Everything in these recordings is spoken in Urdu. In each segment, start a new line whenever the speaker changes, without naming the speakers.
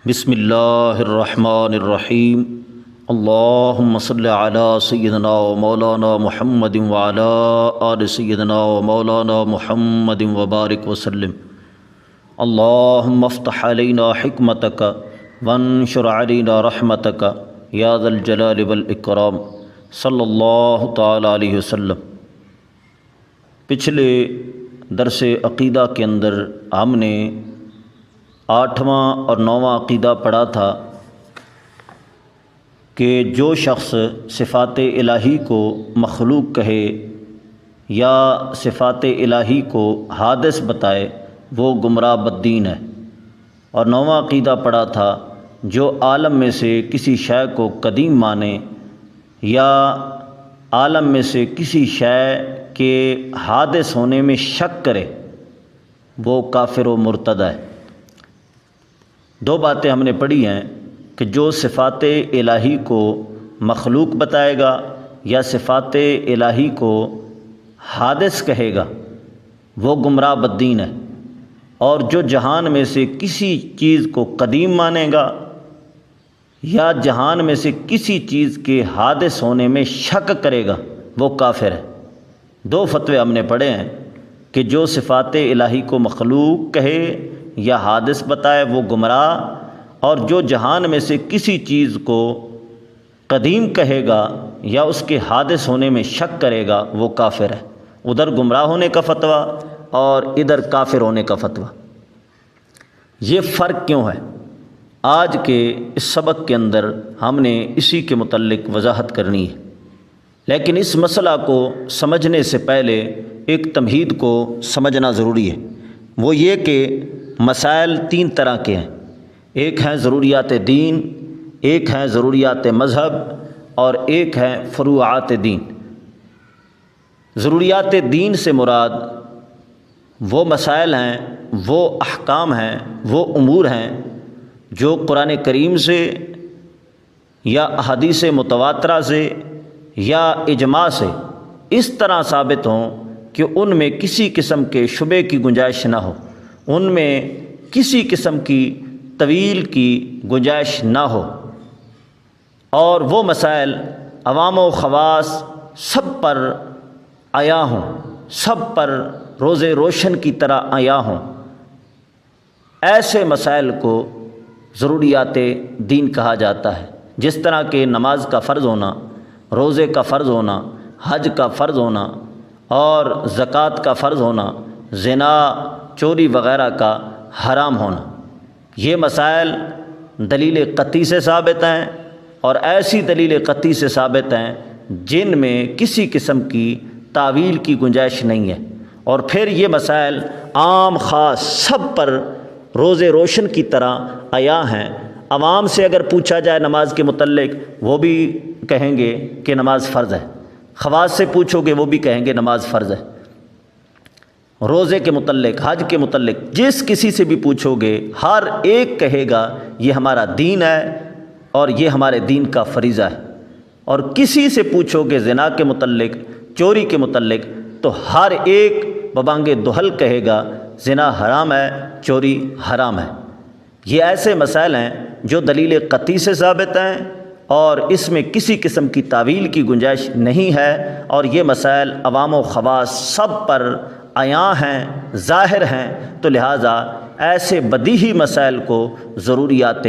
بسم اللہ الرحمن الرحیم اللہم صلی علی سیدنا و مولانا محمد وعلی آل سیدنا و مولانا محمد وبارک وسلم اللہم افتح علینا حکمتک وانشر علینا رحمتک یا ذا الجلال والاکرام صلی اللہ تعالی علیہ وسلم۔ پچھلے درس عقیدہ کے اندر ہم نے 8واں اور 9واں عقیدہ پڑھا تھا کہ جو شخص صفات الہی کو مخلوق کہے یا صفات الہی کو حادث بتائے وہ گمراہ بددین ہے، اور 9واں عقیدہ پڑھا تھا جو عالم میں سے کسی شے کو قدیم مانے یا عالم میں سے کسی شے کے حادث ہونے میں شک کرے وہ کافر و مرتد ہے۔ دو باتیں ہم نے پڑھی ہیں کہ جو صفات الہی کو مخلوق بتائے گا یا صفات الہی کو حادث کہے گا وہ گمراہ بددین ہے، اور جو جہان میں سے کسی چیز کو قدیم مانے گا یا جہان میں سے کسی چیز کے حادث ہونے میں شک کرے گا وہ کافر ہے۔ دو فتوے ہم نے پڑھے ہیں کہ جو صفات الہی کو مخلوق کہے یا حادث بتائے وہ گمراہ، اور جو جہان میں سے کسی چیز کو قدیم کہے گا یا اس کے حادث ہونے میں شک کرے گا وہ کافر ہے۔ ادھر گمراہ ہونے کا فتویٰ اور ادھر کافر ہونے کا فتویٰ۔ یہ فرق کیوں ہے؟ آج کے اس سبق کے اندر ہم نے اسی کے متعلق وضاحت کرنی ہے، لیکن اس مسئلہ کو سمجھنے سے پہلے ایک تمہید کو سمجھنا ضروری ہے۔ وہ یہ کہ مسائل 3 طرح کے ہیں، ایک ہیں ضروریات دین، ایک ہیں ضروریات مذہب، اور ایک ہیں فروعات دین۔ ضروریات دین سے مراد وہ مسائل ہیں، وہ احکام ہیں، وہ امور ہیں جو قرآن کریم سے یا احادیث متواترہ سے یا اجماع سے اس طرح ثابت ہوں کہ ان میں کسی قسم کے شبہ کی گنجائش نہ ہو، ان میں کسی قسم کی طویل کی گنجائش نہ ہو، اور وہ مسائل عوام و خواص سب پر عیاں ہوں، سب پر روز روشن کی طرح عیاں ہوں۔ ایسے مسائل کو ضروریات دین کہا جاتا ہے، جس طرح کہ نماز کا فرض ہونا، روزے کا فرض ہونا، حج کا فرض ہونا اور زکوٰۃ کا فرض ہونا، زنا چوری وغیرہ کا حرام ہونا۔ یہ مسائل دلیل قطعی سے ثابت ہیں، اور ایسی دلیل قطعی سے ثابت ہیں جن میں کسی قسم کی تاویل کی گنجائش نہیں ہے، اور پھر یہ مسائل عام خاص سب پر روز روشن کی طرح عیاں ہیں۔ عوام سے اگر پوچھا جائے نماز کے متعلق وہ بھی کہیں گے کہ نماز فرض ہے، خواص سے پوچھو گے وہ بھی کہیں گے نماز فرض ہے، روزے کے متعلق، حج کے متعلق جس کسی سے بھی پوچھو گے ہر ایک کہے گا یہ ہمارا دین ہے اور یہ ہمارے دین کا فریضہ ہے۔ اور کسی سے پوچھو گے زنا کے متعلق، چوری کے متعلق، تو ہر ایک ببانگ دہل کہے گا زنا حرام ہے، چوری حرام ہے۔ یہ ایسے مسائل ہیں جو دلیل قطعی سے ثابت ہیں اور اس میں کسی قسم کی تعویل کی گنجائش نہیں ہے، اور یہ مسائل عوام و خواص سب پر عیاں ہیں، ظاہر ہیں، تو لہٰذا ایسے بدیہی مسائل کو ضروریات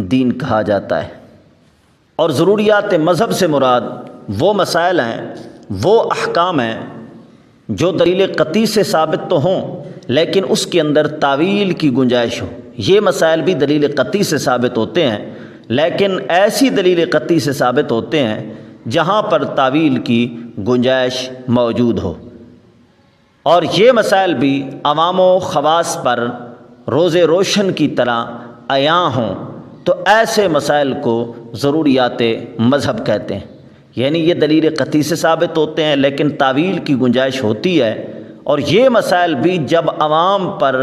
دین کہا جاتا ہے۔ اور ضروریات مذہب سے مراد وہ مسائل ہیں، وہ احکام ہیں جو دلیل قطعی سے ثابت تو ہوں لیکن اس کے اندر تعویل کی گنجائش ہو۔ یہ مسائل بھی دلیل قطعی سے ثابت ہوتے ہیں، لیکن ایسی دلیل قطعی سے ثابت ہوتے ہیں جہاں پر تعویل کی گنجائش موجود ہو، اور یہ مسائل بھی عوام و خواص پر روز روشن کی طرح عیاں ہوں، تو ایسے مسائل کو ضروریات مذہب کہتے ہیں۔ یعنی یہ دلیل قطعی سے ثابت ہوتے ہیں لیکن تعویل کی گنجائش ہوتی ہے، اور یہ مسائل بھی جب عوام پر،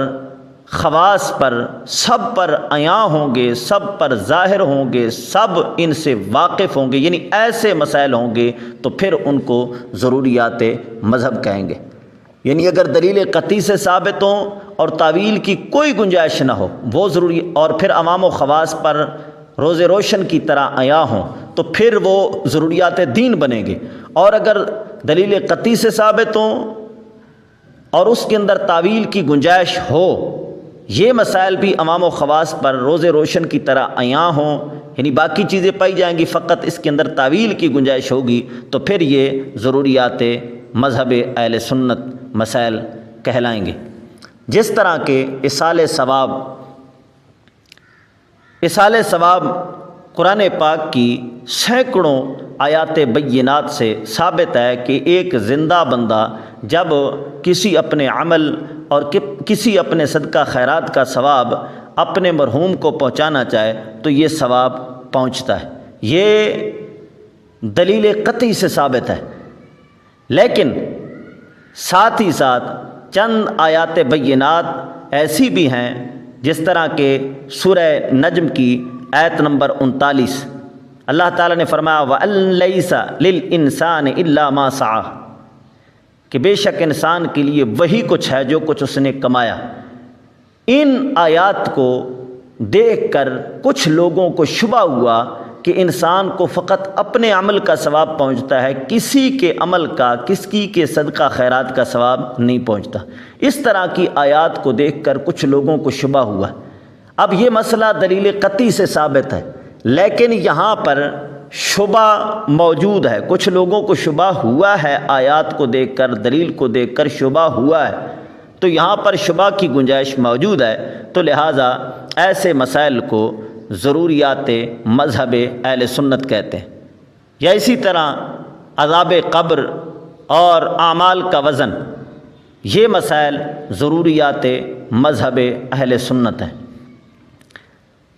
خواص پر، سب پر عیاں ہوں گے، سب پر ظاہر ہوں گے، سب ان سے واقف ہوں گے، یعنی ایسے مسائل ہوں گے تو پھر ان کو ضروریات مذہب کہیں گے۔ یعنی اگر دلیل قطعی سے ثابت ہوں اور تعویل کی کوئی گنجائش نہ ہو وہ ضروری، اور پھر عوام و خواص پر روز روشن کی طرح عیاں ہوں تو پھر وہ ضروریات دین بنیں گے، اور اگر دلیل قطعی سے ثابت ہوں اور اس کے اندر تعویل کی گنجائش ہو، یہ مسائل بھی عوام و خواص پر روز روشن کی طرح عیاں ہوں، یعنی باقی چیزیں پائی جائیں گی، فقط اس کے اندر تعویل کی گنجائش ہوگی، تو پھر یہ ضروریات مذہب اہل سنت مسائل کہلائیں گے۔ جس طرح کہ ایصال ثواب قرآن پاک کی سینکڑوں آیات بینات سے ثابت ہے کہ ایک زندہ بندہ جب کسی اپنے عمل اور کسی اپنے صدقہ خیرات کا ثواب اپنے مرحوم کو پہنچانا چاہے تو یہ ثواب پہنچتا ہے، یہ دلیل قطعی سے ثابت ہے۔ لیکن ساتھ ہی ساتھ چند آیات بینات ایسی بھی ہیں، جس طرح کہ سورہ نجم کی آیت نمبر 39 اللہ تعالیٰ نے فرمایا وَأَن لَيْسَ لِلْإِنسَانِ إِلَّا مَا سَعَى، کہ بے شک انسان کے لیے وہی کچھ ہے جو کچھ اس نے کمایا۔ ان آیات کو دیکھ کر کچھ لوگوں کو شبہ ہوا کہ انسان کو فقط اپنے عمل کا ثواب پہنچتا ہے، کسی کے عمل کا، کسی کے صدقہ خیرات کا ثواب نہیں پہنچتا۔ اس طرح کی آیات کو دیکھ کر کچھ لوگوں کو شبہ ہوا۔ اب یہ مسئلہ دلیل قطعی سے ثابت ہے، لیکن یہاں پر شبہ موجود ہے، کچھ لوگوں کو شبہ ہوا ہے، آیات کو دیکھ کر، دلیل کو دیکھ کر شبہ ہوا ہے، تو یہاں پر شبہ کی گنجائش موجود ہے، تو لہٰذا ایسے مسائل کو ضروریات مذہب اہل سنت کہتے ہیں۔ یا اسی طرح عذاب قبر اور اعمال کا وزن، یہ مسائل ضروریات مذہب اہل سنت ہیں۔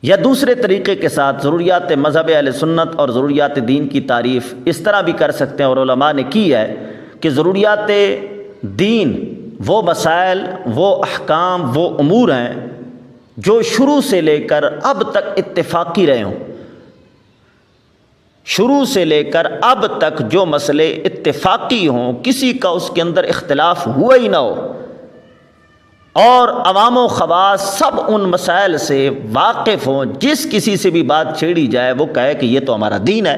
یا دوسرے طریقے کے ساتھ ضروریات مذہب اہل سنت اور ضروریات دین کی تعریف اس طرح بھی کر سکتے ہیں، اور علماء نے کی ہے کہ ضروریات دین وہ مسائل، وہ احکام، وہ امور ہیں جو شروع سے لے کر اب تک اتفاقی رہے ہوں۔ شروع سے لے کر اب تک جو مسئلے اتفاقی ہوں، کسی کا اس کے اندر اختلاف ہوا ہی نہ ہو، اور عوام و خواص سب ان مسائل سے واقف ہوں، جس کسی سے بھی بات چھیڑی جائے وہ کہے کہ یہ تو ہمارا دین ہے،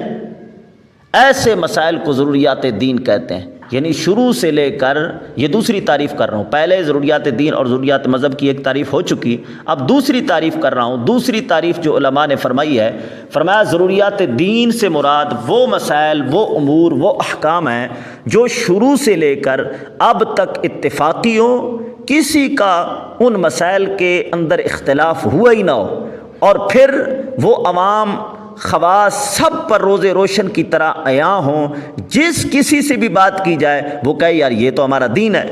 ایسے مسائل کو ضروریات دین کہتے ہیں۔ یعنی شروع سے لے کر، یہ دوسری تعریف کر رہا ہوں، پہلے ضروریات دین اور ضروریات مذہب کی ایک تعریف ہو چکی، اب دوسری تعریف کر رہا ہوں۔ دوسری تعریف جو علماء نے فرمائی ہے، فرمایا ضروریات دین سے مراد وہ مسائل، وہ امور، وہ احکام ہیں جو شروع سے لے کر اب تک اتفاقی ہوں، کسی کا ان مسائل کے اندر اختلاف ہوا ہی نہ ہو، اور پھر وہ عوام خواص سب پر روز روشن کی طرح عیاں ہوں، جس کسی سے بھی بات کی جائے وہ کہے یار یہ تو ہمارا دین ہے۔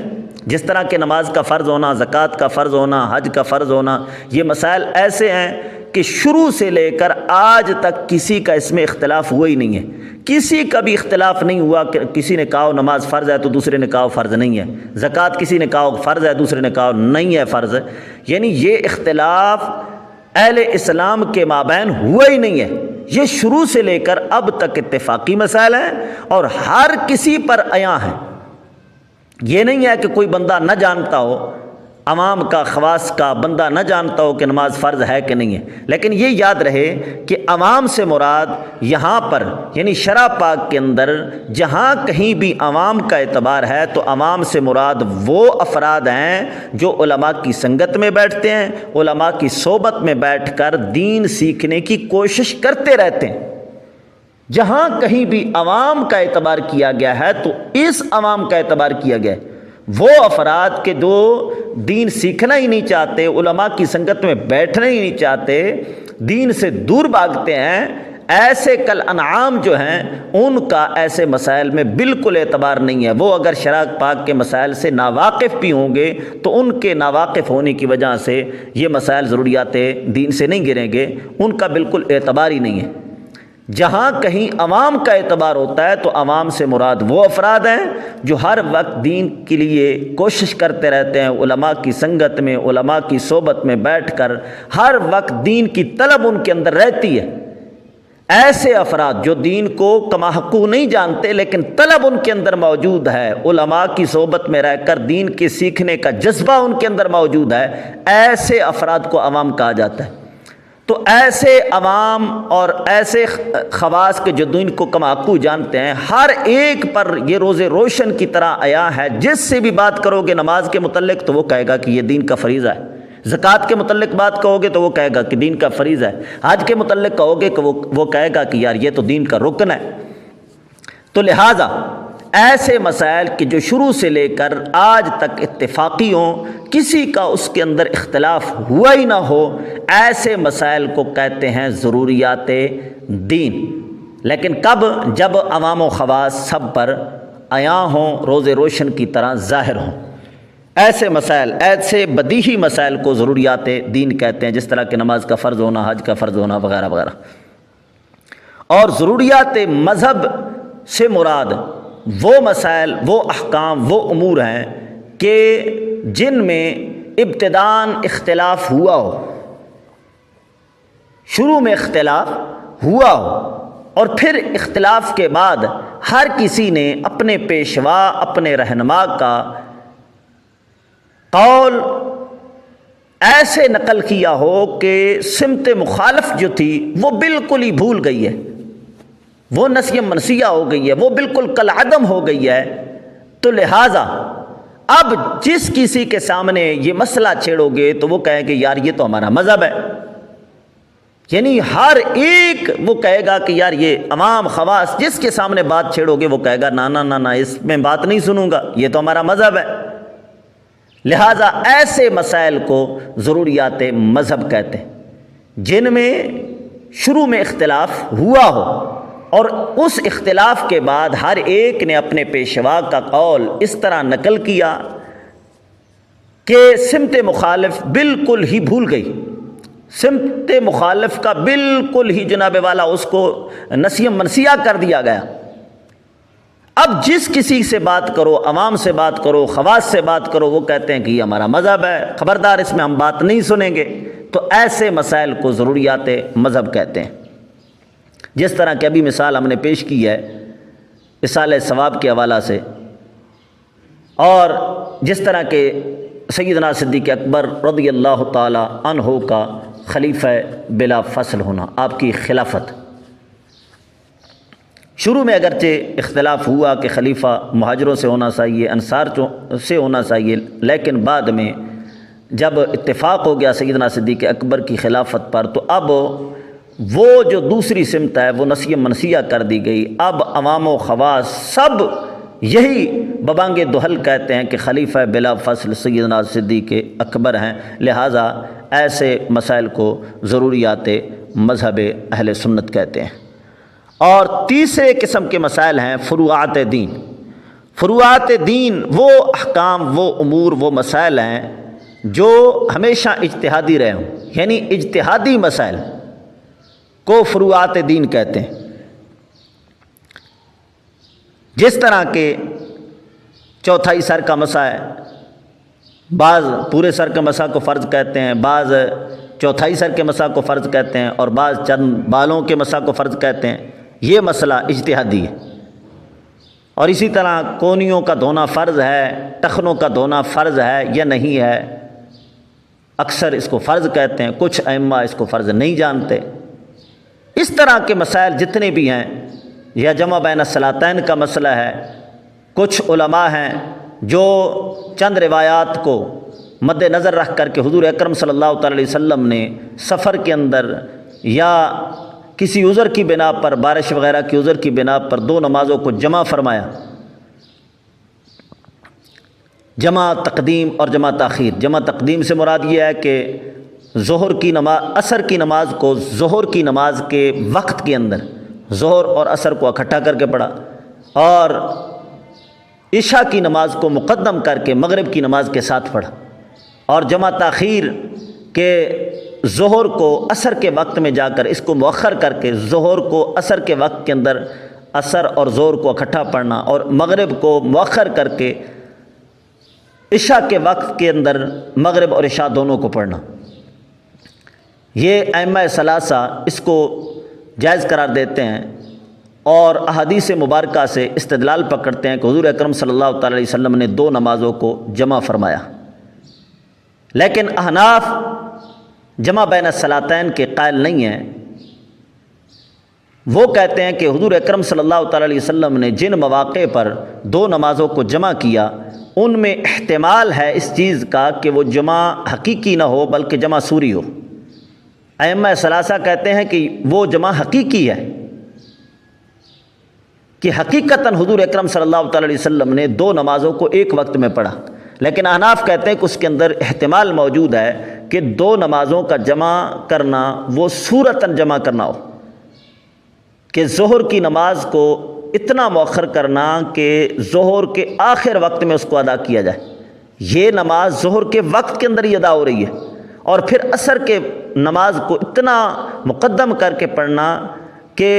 جس طرح کہ نماز کا فرض ہونا، زکوٰۃ کا فرض ہونا، حج کا فرض ہونا، یہ مسائل ایسے ہیں کہ شروع سے لے کر آج تک کسی کا اس میں اختلاف ہوا ہی نہیں ہے، کسی کا بھی اختلاف نہیں ہوا کہ کسی نے کہا نماز فرض ہے تو دوسرے نے کہا فرض نہیں ہے، زکوٰۃ کسی نے کہا فرض ہے، دوسرے نے کہا نہیں ہے فرض ہے، یعنی یہ اختلاف اہل اسلام کے مابین ہوا ہی نہیں ہے، یہ شروع سے لے کر اب تک اتفاقی مسائل ہیں اور ہر کسی پر عیاں ہیں۔ یہ نہیں ہے کہ کوئی بندہ نہ جانتا ہو، عوام کا، خواص کا بندہ نہ جانتا ہو کہ نماز فرض ہے کہ نہیں ہے، لیکن یہ یاد رہے کہ عوام سے مراد یہاں پر یعنی شرع پاک کے اندر جہاں کہیں بھی عوام کا اعتبار ہے تو عوام سے مراد وہ افراد ہیں جو علماء کی سنگت میں بیٹھتے ہیں، علماء کی صحبت میں بیٹھ کر دین سیکھنے کی کوشش کرتے رہتے ہیں۔ جہاں کہیں بھی عوام کا اعتبار کیا گیا ہے تو اس عوام کا اعتبار کیا گیا ہے، وہ افراد کے جو دین سیکھنا ہی نہیں چاہتے، علماء کی سنگت میں بیٹھنا ہی نہیں چاہتے، دین سے دور بھاگتے ہیں، ایسے کل انعام جو ہیں ان کا ایسے مسائل میں بالکل اعتبار نہیں ہے۔ وہ اگر شرع پاک کے مسائل سے ناواقف بھی ہوں گے تو ان کے ناواقف ہونے کی وجہ سے یہ مسائل ضروریات دین سے نہیں گریں گے، ان کا بالکل اعتبار ہی نہیں ہے۔ جہاں کہیں عوام کا اعتبار ہوتا ہے تو عوام سے مراد وہ افراد ہیں جو ہر وقت دین کے لیے کوشش کرتے رہتے ہیں، علماء کی سنگت میں، علماء کی صحبت میں بیٹھ کر ہر وقت دین کی طلب ان کے اندر رہتی ہے۔ ایسے افراد جو دین کو کما حقوق نہیں جانتے لیکن طلب ان کے اندر موجود ہے، علماء کی صحبت میں رہ کر دین کے سیکھنے کا جذبہ ان کے اندر موجود ہے، ایسے افراد کو عوام کہا جاتا ہے۔ تو ایسے عوام اور ایسے خواص کے جو دین کو کما حقوق جانتے ہیں، ہر ایک پر یہ روز روشن کی طرح عیاں ہے۔ جس سے بھی بات کرو گے نماز کے متعلق تو وہ کہے گا کہ یہ دین کا فریضہ ہے، زکوٰۃ کے متعلق بات کہو گے تو وہ کہے گا کہ دین کا فریضہ ہے، حج کے متعلق کہو گے کہ وہ کہے گا کہ یار یہ تو دین کا رکن ہے۔ تو لہٰذا ایسے مسائل کہ جو شروع سے لے کر آج تک اتفاقی ہوں، کسی کا اس کے اندر اختلاف ہوا ہی نہ ہو، ایسے مسائل کو کہتے ہیں ضروریات دین۔ لیکن کب؟ جب عوام و خواص سب پر عیاں ہوں، روز روشن کی طرح ظاہر ہوں۔ ایسے مسائل، ایسے بدیہی مسائل کو ضروریات دین کہتے ہیں، جس طرح کہ نماز کا فرض ہونا، حج کا فرض ہونا وغیرہ وغیرہ۔ اور ضروریات مذہب سے مراد وہ مسائل، وہ احکام، وہ امور ہیں کہ جن میں ابتداً اختلاف ہوا ہو، شروع میں اختلاف ہوا ہو، اور پھر اختلاف کے بعد ہر کسی نے اپنے پیشوا، اپنے رہنما کا قول ایسے نقل کیا ہو کہ سمت مخالف جو تھی وہ بالکل ہی بھول گئی ہے، وہ نسیہ منسیہ ہو گئی ہے، وہ بالکل کالعدم ہو گئی ہے۔ تو لہٰذا اب جس کسی کے سامنے یہ مسئلہ چھیڑو گے تو وہ کہے کہ یار یہ تو ہمارا مذہب ہے، یعنی ہر ایک وہ کہے گا کہ یار یہ عوام خواص جس کے سامنے بات چھیڑو گے وہ کہے گا نا نا نا نا، اس میں بات نہیں سنوں گا، یہ تو ہمارا مذہب ہے۔ لہٰذا ایسے مسائل کو ضروریات مذہب کہتے ہیں جن میں شروع میں اختلاف ہوا ہو، اور اس اختلاف کے بعد ہر ایک نے اپنے پیشوا کا قول اس طرح نقل کیا کہ سمت مخالف بالکل ہی بھول گئی، سمت مخالف کا بالکل ہی جناب والا اس کو نسیہ منسیہ کر دیا گیا۔ اب جس کسی سے بات کرو، عوام سے بات کرو، خواص سے بات کرو، وہ کہتے ہیں کہ یہ ہمارا مذہب ہے، خبردار اس میں ہم بات نہیں سنیں گے۔ تو ایسے مسائل کو ضروریات مذہب کہتے ہیں۔ جس طرح کہ ابھی مثال ہم نے پیش کی ہے اصالہ ثواب کے حوالہ سے، اور جس طرح کہ سیدنا صدیق اکبر رضی اللہ تعالی عنہ کا خلیفہ بلا فصل ہونا، آپ کی خلافت، شروع میں اگرچہ اختلاف ہوا کہ خلیفہ مہاجروں سے ہونا چاہیے، انصار سے ہونا چاہیے، لیکن بعد میں جب اتفاق ہو گیا سیدنا صدیق اکبر کی خلافت پر، تو اب وہ جو دوسری سمت ہے وہ نسیہ منسیہ کر دی گئی۔ اب عوام و خواص سب یہی ببانگ دہل کہتے ہیں کہ خلیفہ بلا فصل سیدنا صدیق اکبر ہیں۔ لہٰذا ایسے مسائل کو ضروریات مذہب اہل سنت کہتے ہیں۔ اور تیسرے قسم کے مسائل ہیں فروعات دین۔ فروعات دین وہ احکام، وہ امور، وہ مسائل ہیں جو ہمیشہ اجتہادی رہے ہوں، یعنی اجتہادی مسائل کو فروعات دین کہتے ہیں۔ جس طرح کہ چوتھائی سر کا مسا ہے، بعض پورے سر کے مسا کو فرض کہتے ہیں، بعض چوتھائی سر کے مسا کو فرض کہتے ہیں، اور بعض چند بالوں کے مسا کو فرض کہتے ہیں۔ یہ مسئلہ اجتہادی ہے۔ اور اسی طرح کونیوں کا دھونا فرض ہے، ٹخنوں کا دھونا فرض ہے یا نہیں ہے، اکثر اس کو فرض کہتے ہیں، کچھ ائمہ اس کو فرض نہیں جانتے۔ اس طرح کے مسائل جتنے بھی ہیں، یا جمع بین الصلاتین کا مسئلہ ہے، کچھ علماء ہیں جو چند روایات کو مد نظر رکھ کر کے حضور اکرم صلی اللہ تعالی علیہ وسلم نے سفر کے اندر یا کسی عذر کی بنا پر، بارش وغیرہ کی عذر کی بنا پر دو نمازوں کو جمع فرمایا، جمع تقدیم اور جمع تاخیر۔ جمع تقدیم سے مراد یہ ہے کہ ظہر کی نماز، عصر کی نماز کو ظہر کی نماز کے وقت کے اندر ظہر اور عصر کو اکٹھا کر کے پڑھا، اور عشاء کی نماز کو مقدم کر کے مغرب کی نماز کے ساتھ پڑھا، اور جمع تاخیر کے ظہر کو عصر کے وقت میں جا کر اس کو مؤخر کر کے ظہر کو عصر کے وقت کے اندر عصر اور ظہر کو اکٹھا پڑھنا، اور مغرب کو مؤخر کر کے عشاء کے وقت کے اندر مغرب اور عشاء دونوں کو پڑھنا۔ یہ ائمہ ثلاثہ اس کو جائز قرار دیتے ہیں اور احادیث مبارکہ سے استدلال پکڑتے ہیں کہ حضور اکرم صلی اللہ تعالی علیہ وسلم نے 2 نمازوں کو جمع فرمایا، لیکن احناف جمع بین الصلاتین کے قائل نہیں ہیں۔ وہ کہتے ہیں کہ حضور اکرم صلی اللہ تعالی علیہ وسلم نے جن مواقع پر 2 نمازوں کو جمع کیا ان میں احتمال ہے اس چیز کا کہ وہ جمع حقیقی نہ ہو بلکہ جمع صوری ہو۔ ائمہ ثلاثہ کہتے ہیں کہ وہ جمع حقیقی ہے، کہ حقیقتاً حضور اکرم صلی اللہ تعالی علیہ وسلم نے 2 نمازوں کو ایک وقت میں پڑھا، لیکن احناف کہتے ہیں کہ اس کے اندر احتمال موجود ہے کہ 2 نمازوں کا جمع کرنا وہ صورتاً جمع کرنا ہو، کہ ظہر کی نماز کو اتنا مؤخر کرنا کہ ظہر کے آخر وقت میں اس کو ادا کیا جائے، یہ نماز ظہر کے وقت کے اندر ہی ادا ہو رہی ہے، اور پھر عصر کے نماز کو اتنا مقدم کر کے پڑھنا کہ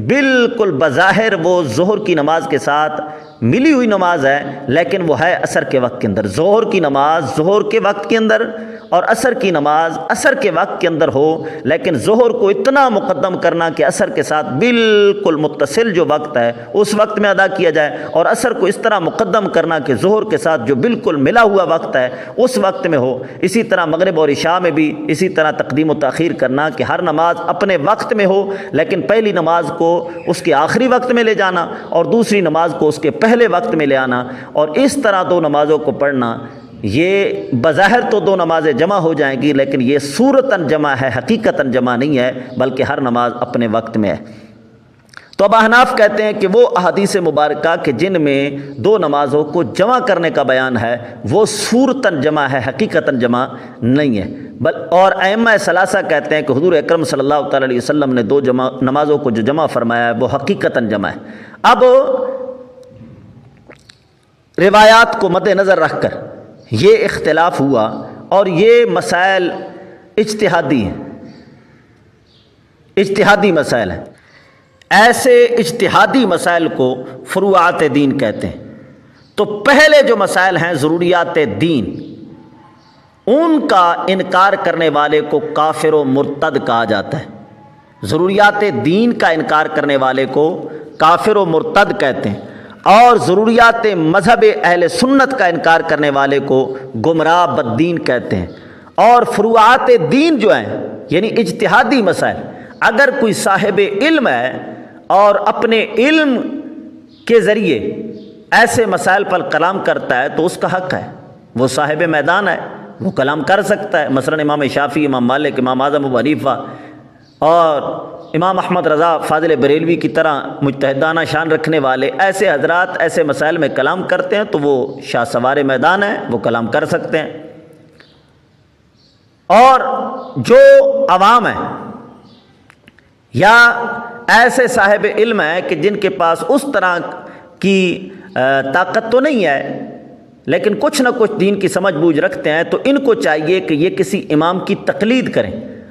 بالکل بظاہر وہ ظہر کی نماز کے ساتھ ملی ہوئی نماز ہے، لیکن وہ ہے عصر کے وقت کے اندر۔ ظہر کی نماز ظہر کے وقت کے اندر اور عصر کی نماز عصر کے وقت کے اندر ہو، لیکن ظہر کو اتنا مقدم کرنا کہ عصر کے ساتھ بالکل متصل جو وقت ہے اس وقت میں ادا کیا جائے، اور عصر کو اس طرح مقدم کرنا کہ ظہر کے ساتھ جو بالکل ملا ہوا وقت ہے اس وقت میں ہو۔ اسی طرح مغرب اور عشاء میں بھی اسی طرح تقدیم و تاخیر کرنا کہ ہر نماز اپنے وقت میں ہو، لیکن پہلی نماز کو اس کے آخری وقت میں لے جانا اور دوسری نماز کو اس کے پہلے وقت میں لے آنا، اور اس طرح 2 نمازوں کو پڑھنا، یہ بظاہر تو 2 نمازیں جمع ہو جائیں گی، لیکن یہ صورتاً جمع ہے، حقیقتاً جمع نہیں ہے، بلکہ ہر نماز اپنے وقت میں ہے۔ تو اب احناف کہتے ہیں کہ وہ احادیث مبارکہ کہ جن میں 2 نمازوں کو جمع کرنے کا بیان ہے وہ صورتاً جمع ہے، حقیقتاً جمع نہیں ہے۔ اور ائمہ ثلاثہ کہتے ہیں کہ حضور اکرم صلی اللہ تعالی علیہ وسلم نے 2 نمازوں کو جو جمع فرمایا ہے وہ حقیقتاً جمع ہے۔ اب روایات کو مد نظر رکھ کر یہ اختلاف ہوا، اور یہ مسائل اجتہادی ہیں، اجتہادی مسائل ہیں۔ ایسے اجتہادی مسائل کو فروعات دین کہتے ہیں۔ تو پہلے جو مسائل ہیں ضروریات دین، ان کا انکار کرنے والے کو کافر و مرتد کہا جاتا ہے۔ ضروریات دین کا انکار کرنے والے کو کافر و مرتد کہتے ہیں، اور ضروریات مذہب اہل سنت کا انکار کرنے والے کو گمراہ بددین کہتے ہیں۔ اور فروعات دین جو ہیں یعنی اجتہادی مسائل، اگر کوئی صاحب علم ہے اور اپنے علم کے ذریعے ایسے مسائل پر کلام کرتا ہے تو اس کا حق ہے، وہ صاحب میدان ہے، وہ کلام کر سکتا ہے۔ مثلا امام شافعی، امام مالک، امام اعظم ابو حنیفہ اور امام احمد رضا فاضل بریلوی کی طرح مجتہدانہ شان رکھنے والے ایسے حضرات ایسے مسائل میں کلام کرتے ہیں تو وہ شاہ سوار میدان ہیں، وہ کلام کر سکتے ہیں۔ اور جو عوام ہیں یا ایسے صاحب علم ہیں کہ جن کے پاس اس طرح کی طاقت تو نہیں ہے لیکن کچھ نہ کچھ دین کی سمجھ بوجھ رکھتے ہیں، تو ان کو چاہیے کہ یہ کسی امام کی تقلید کریں۔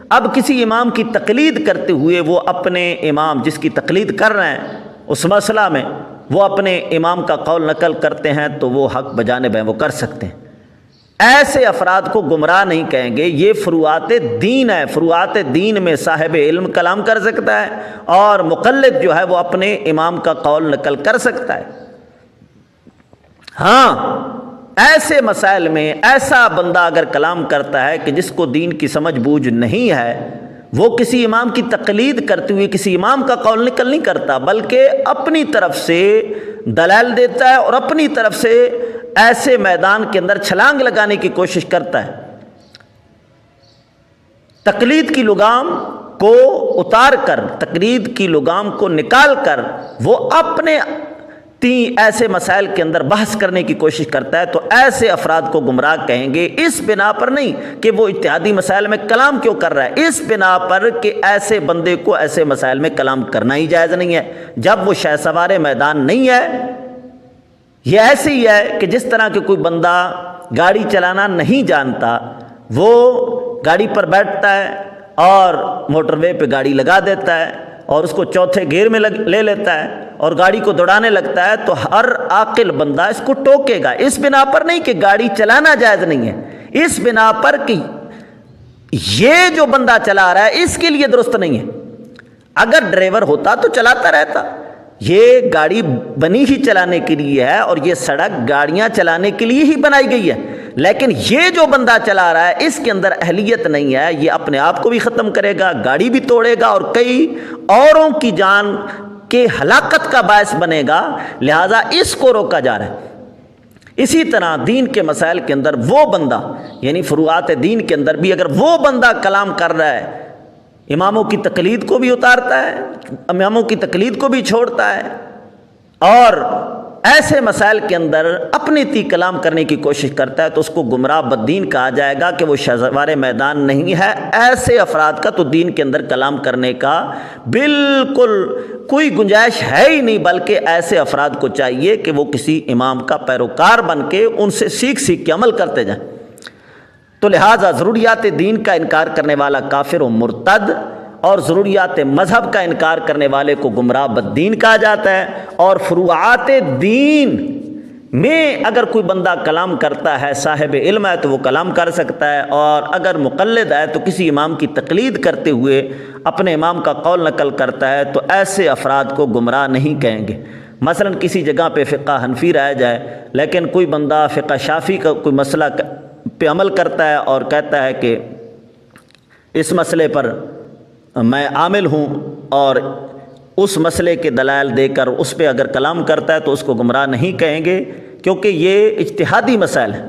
اب کسی امام کی تقلید کرتے ہوئے وہ اپنے امام جس کی تقلید کر رہے ہیں اس مسئلہ میں وہ اپنے امام کا قول نقل کرتے ہیں تو وہ حق بجانب ہیں، وہ کر سکتے ہیں۔ ایسے افراد کو گمراہ نہیں کہیں گے، یہ فروعات دین ہے۔ فروعات دین میں صاحب علم کلام کر سکتا ہے اور مقلد جو ہے وہ اپنے امام کا قول نقل کر سکتا ہے۔ ہاں، ایسے مسائل میں ایسا بندہ اگر کلام کرتا ہے کہ جس کو دین کی سمجھ بوجھ نہیں ہے، وہ کسی امام کی تقلید کرتے ہوئے کسی امام کا قول نقل نہیں کرتا بلکہ اپنی طرف سے دلائل دیتا ہے اور اپنی طرف سے ایسے میدان کے اندر چھلانگ لگانے کی کوشش کرتا ہے۔ تقلید کی لگام کو اتار کر، تقلید کی لگام کو نکال کر وہ اپنے ایسے مسائل کے اندر بحث کرنے کی کوشش کرتا ہے، تو ایسے افراد کو گمراہ کہیں گے۔ اس بنا پر نہیں کہ وہ اجتہادی مسائل میں کلام کیوں کر رہا ہے، اس بنا پر کہ ایسے بندے کو ایسے مسائل میں کلام کرنا ہی جائز نہیں ہے جب وہ شہ سوار میدان نہیں ہے۔ یہ ایسے ہی ہے کہ جس طرح کہ کوئی بندہ گاڑی چلانا نہیں جانتا، وہ گاڑی پر بیٹھتا ہے اور موٹر وے پہ گاڑی لگا دیتا ہے اور اس کو چوتھے گیئر میں لے لیتا ہے اور گاڑی کو دوڑانے لگتا ہے، تو ہر عاقل بندہ اس کو ٹوکے گا۔ اس بنا پر نہیں کہ گاڑی چلانا جائز نہیں ہے، اس بنا پر کہ یہ جو بندہ چلا رہا ہے اس کے لیے درست نہیں ہے۔ اگر ڈرائیور ہوتا تو چلاتا رہتا. یہ گاڑی بنی ہی چلانے کے لیے ہے اور یہ سڑک گاڑیاں چلانے کے لیے ہی بنائی گئی ہے، لیکن یہ جو بندہ چلا رہا ہے اس کے اندر اہلیت نہیں ہے، یہ اپنے آپ کو بھی ختم کرے گا، گاڑی بھی توڑے گا اور کئی اوروں کی جان کے ہلاکت کا باعث بنے گا. لہٰذا اس کو روکا جا رہا ہے. اسی طرح دین کے مسائل کے اندر وہ بندہ، یعنی فروعات دین کے اندر بھی اگر وہ بندہ کلام کر رہا ہے، اماموں کی تقلید کو بھی اتارتا ہے، اماموں کی تقلید کو بھی چھوڑتا ہے، اور ایسے مسائل کے اندر اپنی تی کلام کرنے کی کوشش کرتا ہے، تو اس کو گمراہ بددین کہا جائے گا کہ وہ شہسوار میدان نہیں ہے. ایسے افراد کا تو دین کے اندر کلام کرنے کا بالکل کوئی گنجائش ہے ہی نہیں، بلکہ ایسے افراد کو چاہیے کہ وہ کسی امام کا پیروکار بن کے ان سے سیکھ کے عمل کرتے جائیں. تو لہٰذا ضروریات دین کا انکار کرنے والا کافر و مرتد، اور ضروریات مذہب کا انکار کرنے والے کو گمراہ بددین کہا جاتا ہے. اور فروعات دین میں اگر کوئی بندہ کلام کرتا ہے، صاحب علم ہے تو وہ کلام کر سکتا ہے، اور اگر مقلد ہے تو کسی امام کی تقلید کرتے ہوئے اپنے امام کا قول نقل کرتا ہے، تو ایسے افراد کو گمراہ نہیں کہیں گے. مثلا کسی جگہ پہ فقہ حنفی رہ جائے، لیکن کوئی بندہ فقہ شافعی کا کوئی مسئلہ پہ عمل کرتا ہے اور کہتا ہے کہ اس مسئلے پر میں عامل ہوں، اور اس مسئلے کے دلائل دے کر اس پہ اگر کلام کرتا ہے تو اس کو گمراہ نہیں کہیں گے، کیونکہ یہ اجتہادی مسائل ہے.